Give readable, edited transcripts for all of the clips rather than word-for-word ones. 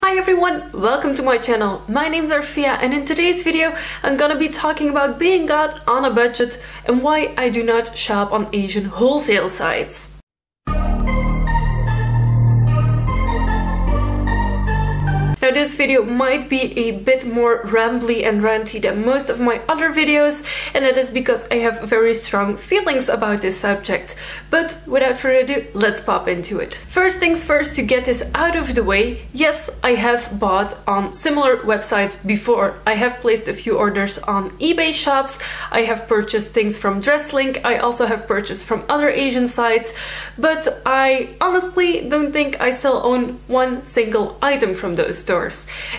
Hi everyone, welcome to my channel. My name is Orphea and in today's video I'm gonna be talking about being goth on a budget and why I do not shop on Asian wholesale sites. Now this video might be a bit more rambly and ranty than most of my other videos, and that is because I have very strong feelings about this subject. But without further ado, let's pop into it. First things first, to get this out of the way, yes, I have bought on similar websites before. I have placed a few orders on eBay shops, I have purchased things from DressLink, I also have purchased from other Asian sites, but I honestly don't think I still own one single item from those stores.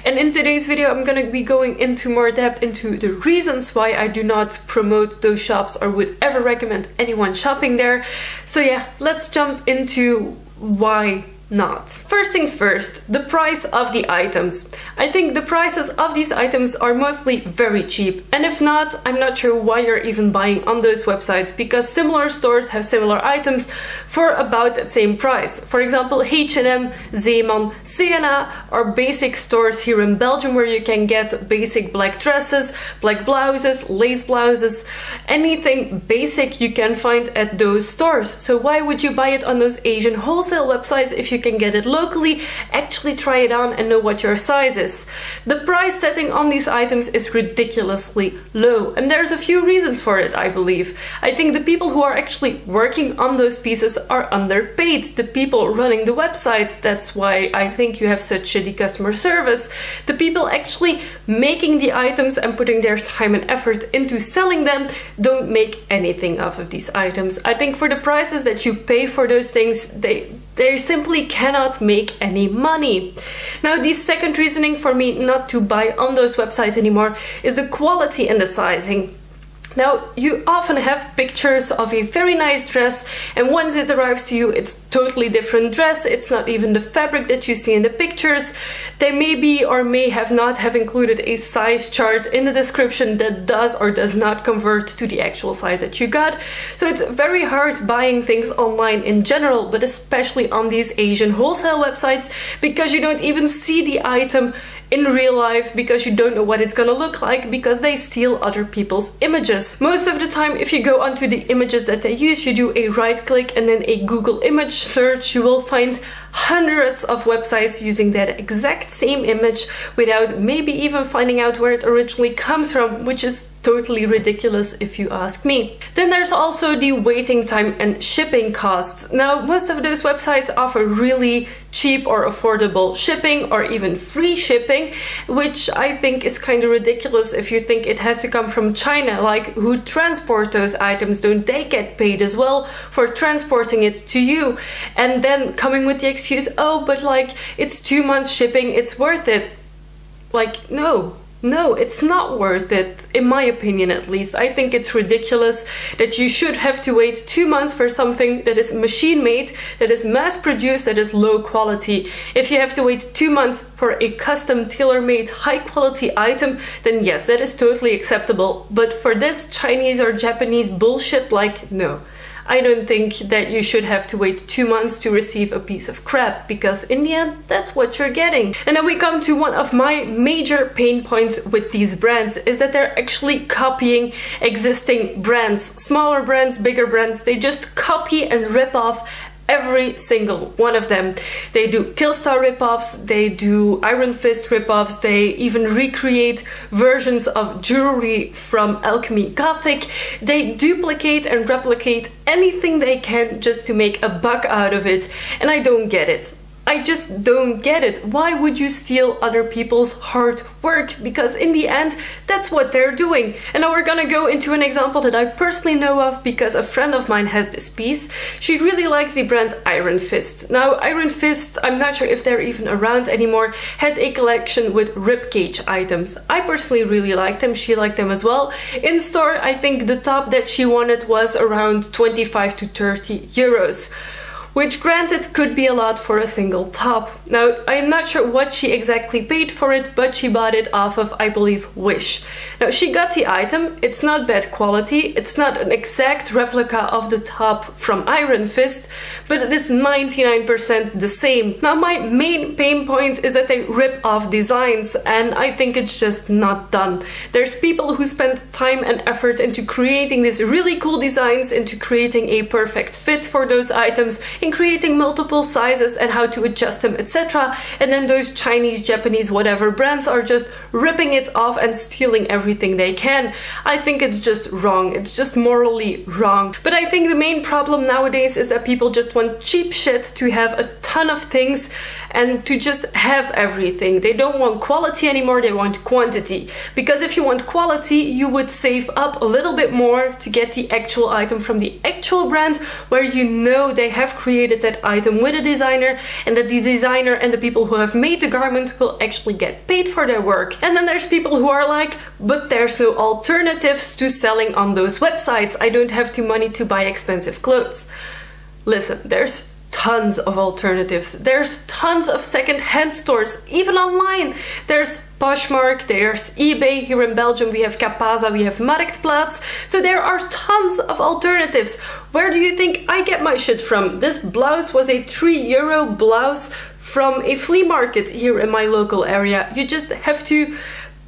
And in today's video I'm gonna be going into more depth into the reasons why I do not promote those shops or would ever recommend anyone shopping there. So yeah, let's jump into why not. First things first, the price of the items. I think the prices of these items are mostly very cheap, and if not, I'm not sure why you're even buying on those websites, because similar stores have similar items for about that same price. For example, H&M, Zeeman, Sienna are basic stores here in Belgium where you can get basic black dresses, black blouses, lace blouses, anything basic you can find at those stores. So why would you buy it on those Asian wholesale websites if you can get it locally, actually try it on and know what your size is? The price setting on these items is ridiculously low, and there's a few reasons for it, I believe. I think the people who are actually working on those pieces are underpaid. The people running the website, that's why I think you have such shitty customer service. The people actually making the items and putting their time and effort into selling them don't make anything off of these items. I think for the prices that you pay for those things, they simply cannot make any money. Now, the second reasoning for me not to buy on those websites anymore is the quality and the sizing. Now, you often have pictures of a very nice dress, and once it arrives to you, it's totally different dress. It's not even the fabric that you see in the pictures. They may be or may have not have included a size chart in the description that does or does not convert to the actual size that you got. So it's very hard buying things online in general, but especially on these Asian wholesale websites, because you don't even see the item in real life, because you don't know what it's gonna look like, because they steal other people's images. Most of the time, if you go onto the images that they use, you do a right click and then a Google image search, you will find hundreds of websites using that exact same image without maybe even finding out where it originally comes from, which is totally ridiculous if you ask me. Then there's also the waiting time and shipping costs. Now, most of those websites offer really cheap or affordable shipping or even free shipping, which I think is kind of ridiculous if you think it has to come from China. Like, who transport those items? Don't they get paid as well for transporting it to you? And then coming with the excuse, oh, but like, it's 2 months shipping, it's worth it. Like, no, it's not worth it, in my opinion at least. I think it's ridiculous that you should have to wait 2 months for something that is machine made, that is mass produced, that is low quality. If you have to wait 2 months for a custom tailor-made high quality item, then yes, that is totally acceptable. But for this Chinese or Japanese bullshit, like, no. I don't think that you should have to wait 2 months to receive a piece of crap, because in the end, that's what you're getting. And then we come to one of my major pain points with these brands, is that they're actually copying existing brands. Smaller brands, bigger brands, they just copy and rip off every single one of them. They do Killstar ripoffs, they do Iron Fist ripoffs, they even recreate versions of jewelry from Alchemy Gothic. They duplicate and replicate anything they can just to make a buck out of it, and I don't get it. I just don't get it. Why would you steal other people's hard work? Because in the end, that's what they're doing. And now we're gonna go into an example that I personally know of, because a friend of mine has this piece. She really likes the brand Iron Fist. Now, Iron Fist, I'm not sure if they're even around anymore, had a collection with ribcage items. I personally really liked them. She liked them as well. In store, I think the top that she wanted was around 25 to 30 euros. which granted could be a lot for a single top. Now, I'm not sure what she exactly paid for it, but she bought it off of, I believe, Wish. Now, she got the item, it's not bad quality, it's not an exact replica of the top from Iron Fist, but it is 99% the same. Now, my main pain point is that they rip off designs, and I think it's just not done. There's people who spend time and effort into creating these really cool designs, into creating a perfect fit for those items, in creating multiple sizes and how to adjust them, etc. And then those Chinese, Japanese, whatever brands are just ripping it off and stealing everything they can. I think it's just wrong. It's just morally wrong. But I think the main problem nowadays is that people just want cheap shit to have a ton of things and to just have everything. They don't want quality anymore, they want quantity. Because if you want quality, you would save up a little bit more to get the actual item from the actual brand, where you know they have created that item with a designer, and that the designer and the people who have made the garment will actually get paid for their work. And then there's people who are like, but there's no alternatives to selling on those websites. I don't have the money to buy expensive clothes. Listen, there's tons of alternatives. There's tons of second-hand stores, even online. There's Poshmark, there's eBay. Here in Belgium we have Capaza, we have Marktplaats. So there are tons of alternatives. Where do you think I get my shit from? This blouse was a €3 blouse from a flea market here in my local area. You just have to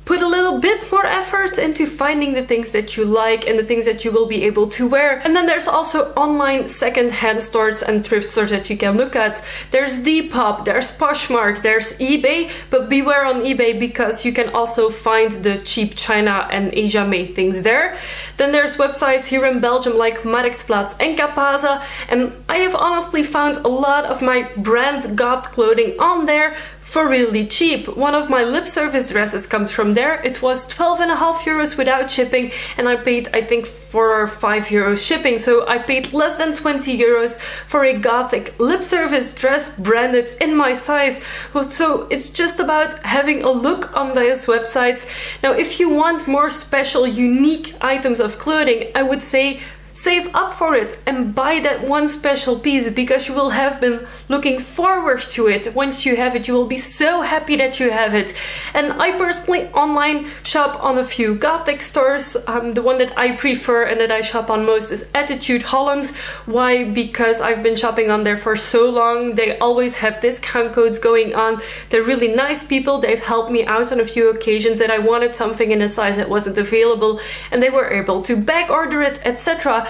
put a little bit more effort into finding the things that you like and the things that you will be able to wear. And then there's also online second-hand stores and thrift stores that you can look at. There's Depop, there's Poshmark, there's eBay, but beware on eBay because you can also find the cheap China and Asia-made things there. Then there's websites here in Belgium like Marktplaats and Capaza, and I have honestly found a lot of my brand Goth clothing on there for really cheap. One of my lip service dresses comes from there. It was 12.5 euros without shipping, and I paid, I think, 4 or 5 euros shipping. So I paid less than 20 euros for a gothic lip service dress branded in my size. So it's just about having a look on those websites. Now, if you want more special, unique items of clothing, I would say save up for it and buy that one special piece, because you will have been looking forward to it. Once you have it, you will be so happy that you have it. And I personally online shop on a few gothic stores. The one that I prefer and that I shop on most is Attitude Holland. Why? Because I've been shopping on there for so long. They always have discount codes going on. They're really nice people. They've helped me out on a few occasions that I wanted something in a size that wasn't available, and they were able to back order it, etc.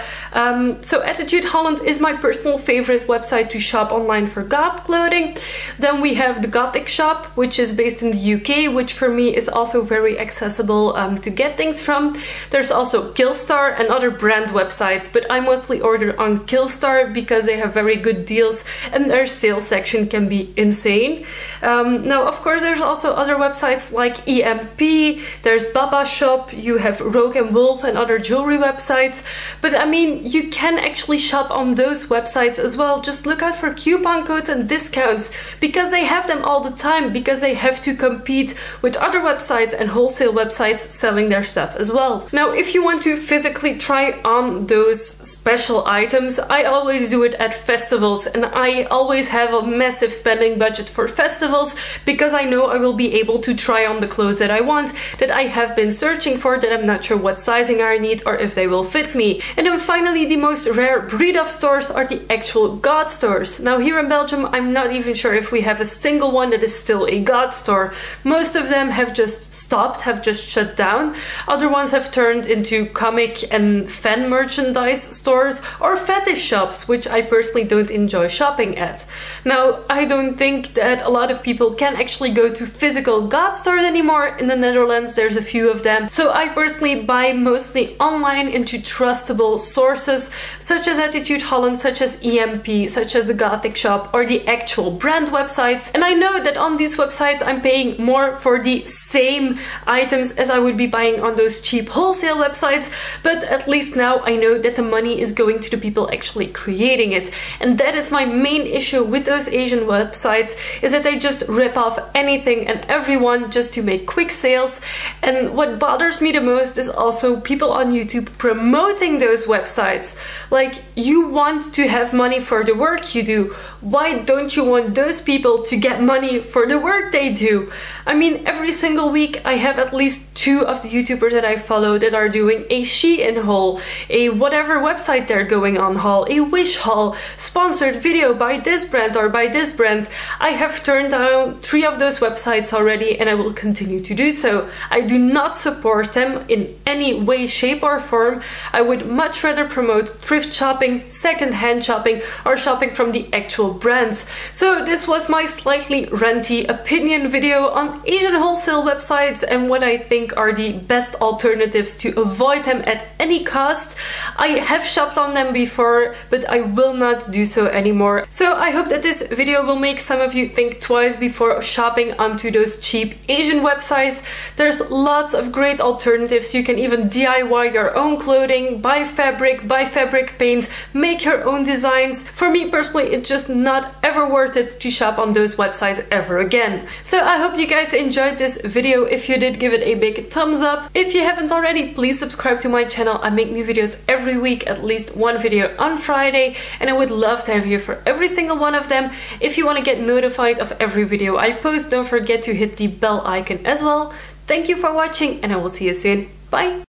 So Attitude Holland is my personal favorite website to shop online for goth clothing. Then we have the Gothic Shop, which is based in the UK, which for me is also very accessible to get things from. There's also Killstar and other brand websites, but I mostly order on Killstar because they have very good deals and their sales section can be insane. Now, of course, there's also other websites like EMP, there's Baba Shop, you have Rogue and Wolf and other jewelry websites. But I mean, you can actually shop on those websites as well. Just look out for coupon codes and discounts, because they have them all the time, because they have to compete with other websites and wholesale websites selling their stuff as well. Now, if you want to physically try on those special items, I always do it at festivals, and I always have a massive spending budget for festivals because I know I will be able to try on the clothes that I want, that I have been searching for, that I'm not sure what sizing I need or if they will fit me. And then finally, the most rare breed of stores are the actual Goth stores. Now, here in Belgium, I'm not even sure if we have a single one that is still a Goth store. Most of them have just stopped, have just shut down. Other ones have turned into comic and fan merchandise stores or fetish shops, which I personally don't enjoy shopping at. Now, I don't think that a lot of people can actually go to physical Goth stores anymore. In the Netherlands, there's a few of them. So I personally buy mostly online into trustable sources, such as Attitude Holland, such as EMP, such as the Gothic Shop, or the actual brand websites. And I know that on these websites I'm paying more for the same items as I would be buying on those cheap wholesale websites, but at least now I know that the money is going to the people actually creating it. And that is my main issue with those Asian websites, is that they just rip off anything and everyone just to make quick sales. And what bothers me the most is also people on YouTube promoting those websites. Like, you want to have money for the work you do. Why don't you want those people to get money for the work they do? I mean, every single week I have at least 2 of the YouTubers that I follow that are doing a Shein haul, a whatever website they're going on haul, a Wish haul, sponsored video by this brand or by this brand. I have turned down 3 of those websites already, and I will continue to do so. I do not support them in any way, shape or form. I would much rather promote thrift shopping, second-hand shopping, or shopping from the actual brands. So this was my slightly ranty opinion video on Asian wholesale websites and what I think are the best alternatives to avoid them at any cost. I have shopped on them before, but I will not do so anymore. So I hope that this video will make some of you think twice before shopping onto those cheap Asian websites. There's lots of great alternatives. You can even DIY your own clothing, buy fabric paint, make your own designs. For me personally, it's just not ever worth it to shop on those websites ever again. So I hope you guys enjoyed this video. If you did, give it a big thumbs up. If you haven't already, please subscribe to my channel. I make new videos every week, at least one video on Friday, and I would love to have you for every single one of them. If you want to get notified of every video I post, don't forget to hit the bell icon as well. Thank you for watching, and I will see you soon. Bye!